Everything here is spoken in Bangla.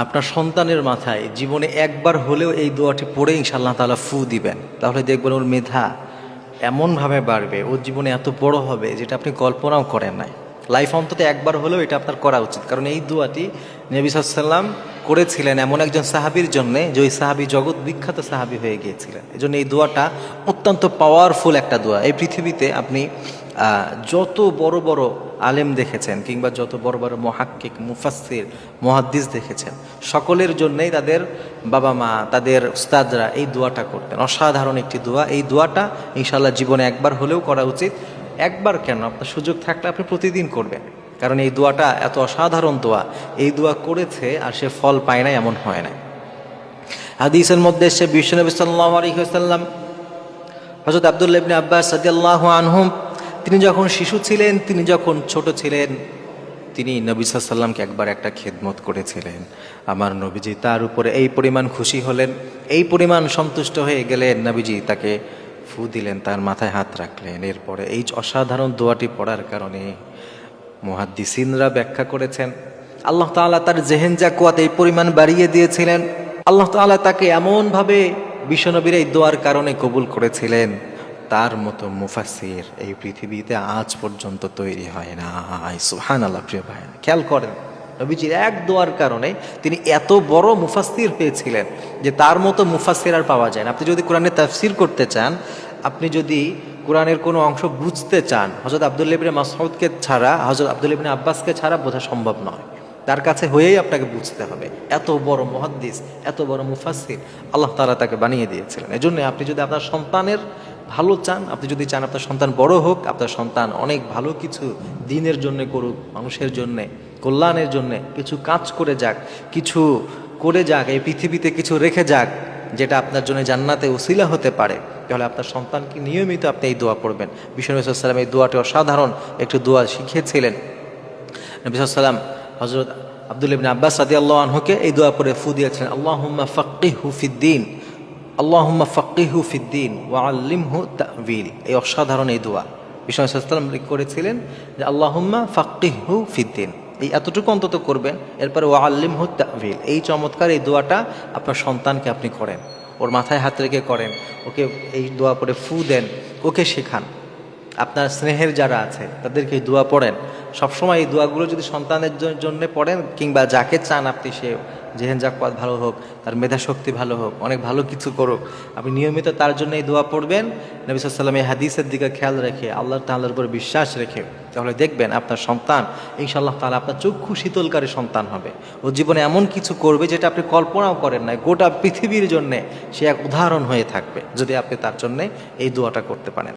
আপনার সন্তানের মাথায় জীবনে একবার হলেও এই দোয়াটি পড়ে ইনশাআল্লাহ তাআলা ফু দিবেন, তাহলে দেখবেন ওর মেধা এমনভাবে বাড়বে, ওর জীবনে এত বড় হবে যেটা আপনি কল্পনাও করেন নাই। লাইফ অন্তত একবার হলেও এটা আপনার করা উচিত, কারণ এই দোয়াটি নবী সাল্লাল্লাহু আলাইহি ওয়াসাল্লাম করেছিলেন এমন একজন সাহাবীর জন্যে, যে ওই সাহাবী জগৎ বিখ্যাত সাহাবী হয়ে গিয়েছিলেন। এই জন্য এই দোয়াটা অত্যন্ত পাওয়ারফুল একটা দোয়া। এই পৃথিবীতে আপনি যত বড় বড় আলেম দেখেছেন কিংবা যত বড় বড় মুহাক্কিক, মুফাসসির, মুহাদ্দিস দেখেছেন, সকলের জন্যেই তাদের বাবা মা, তাদের উস্তাদরা এই দোয়াটা করতেন। অসাধারণ একটি দোয়া। এই দোয়াটা ইনশাআল্লাহ জীবনে একবার হলেও করা উচিত। একবার কেন, আপনার সুযোগ থাকলে আপনি প্রতিদিন করবেন, কারণ এই দোয়াটা এত অসাধারণ দোয়া। এই দোয়া করেছে আর সে ফল পায় না এমন হয় না। হাদিসের মধ্যে সে বিশ্বনবী সাল্লাল্লাহু আলাইহি ওয়াসাল্লাম, হযরত আব্দুল্লাহ ইবনে আব্বাস রাদিয়াল্লাহু আনহুম, তিনি যখন শিশু ছিলেন, তিনি যখন ছোট ছিলেন, তিনি নবী সাল্লাল্লাহু আলাইহি ওয়াসাল্লামকে একবার একটা খেদমত করেছিলেন। আমার নবীজি তার উপরে এই পরিমাণ খুশি হলেন, এই পরিমাণ সন্তুষ্ট হয়ে গেলেন, নবীজি তাকে ফু দিলেন, তার মাথায় হাত রাখলেন। এরপরে এই অসাধারণ দোয়াটি পড়ার কারণে মুহাদ্দিসিনরা ব্যাখ্যা করেছেন, আল্লাহ তাআলা তার জেহেন জাকুয়াত এই পরিমাণ বাড়িয়ে দিয়েছিলেন। আল্লাহ তাআলা তাকে এমনভাবে বিশ্বনবীর এই দোয়ার কারণে কবুল করেছিলেন, তার মতো মুফাসসির এই পৃথিবীতে আজ পর্যন্ত তৈরি হয় না। সুবহানাল্লাহ। প্রিয় ভাই, খেয়াল করেন, নবীজির এক দোয়ার কারণে তিনি এত বড় মুফাসসির হয়েছিলেন যে তার মতো মুফাসসির আর পাওয়া যায় না। আপনি যদি কোরআনের তাফসীর করতে চান, আপনি যদি কোরআনের কোনো অংশ বুঝতে চান, হযরত আব্দুল্লাহ ইবনে মাসউদকে ছাড়া, হযরত আব্দুল্লাহ ইবনে আব্বাসকে ছাড়া বোঝা সম্ভব নয়। তার কাছে হয়েই আপনাকে বুঝতে হবে। এত বড় মুহাদ্দিস, এত বড় মুফাসসির আল্লাহ তাআলা তাকে বানিয়ে দিয়েছিলেন। এজন্য আপনি যদি আপনার সন্তানের ভালো চান, আপনি যদি চান আপনার সন্তান বড় হোক, আপনার সন্তান অনেক ভালো কিছু দিনের জন্য করুক, মানুষের জন্যে, কল্যাণের জন্যে কিছু কাজ করে যাক, কিছু করে যাক, এই পৃথিবীতে কিছু রেখে যাক যেটা আপনার জন্য জান্নাতে উসিলা হতে পারে, তাহলে আপনার সন্তানকে নিয়মিত আপনি এই দোয়া পড়বেন। বিশ্বনবী সাল্লাল্লাহু আলাইহি ওয়াসাল্লাম এই দোয়াটি অসাধারণ একটি দোয়া শিখিয়েছিলেন। নবী সাল্লাল্লাহু আলাইহি ওয়াসাল্লাম হযরত আব্দুল্লাহ ইবনে আব্বাস রাদিয়াল্লাহু আনহুকে এই দোয়া পড়ে ফু দিয়েছিলেন, আল্লাহুম্মা ফাক্কিহহু ফিদ্দীন, আল্লাহুম্মা ফাক্কিহহু ফিদ্দীন ওয়া আল্লিমহু তা'ওয়িল। এই অসাধারণ এই দোয়া বিশ্বনবী সাল্লাল্লাহু আলাইহি ওয়াসাল্লাম করেছিলেন যে আল্লাহুম্মা ফাক্কিহহু ফিদ্দীন, এই এতটুকু অন্তত করবেন। এরপরে ওয়া আল্লিমহু তা'ওয়িল, এই চমৎকার এই দোয়াটা আপনার সন্তানকে আপনি করেন, ওর মাথায় হাত রেখে করেন, ওকে এই দোয়া পড়ে ফু দেন, ওকে শেখান। আপনার স্নেহের যারা আছে তাদেরকে এই দোয়া পড়েন। সবসময় এই দোয়াগুলো যদি সন্তানের জন্য পড়েন, কিংবা যাকে চান আপনি সে জেহেন জাকুয়াত ভালো হোক, তার মেধাশক্তি ভালো হোক, অনেক ভালো কিছু করুক, আপনি নিয়মিত তার জন্য এই দোয়া পড়বেন। নবী সাল্লাল্লাহু আলাইহি ওয়াসাল্লাম এই হাদিসের দিকে খেয়াল রেখে, আল্লাহ তাআলার উপর বিশ্বাস রেখে, তাহলে দেখবেন আপনার সন্তান ইনশাআল্লাহ তাআলা আপনার চক্ষু শীতলকারী সন্তান হবে। ও জীবনে এমন কিছু করবে যেটা আপনি কল্পনাও করেন নাই। গোটা পৃথিবীর জন্যে সে এক উদাহরণ হয়ে থাকবে যদি আপনি তার জন্যে এই দোয়াটা করতে পারেন।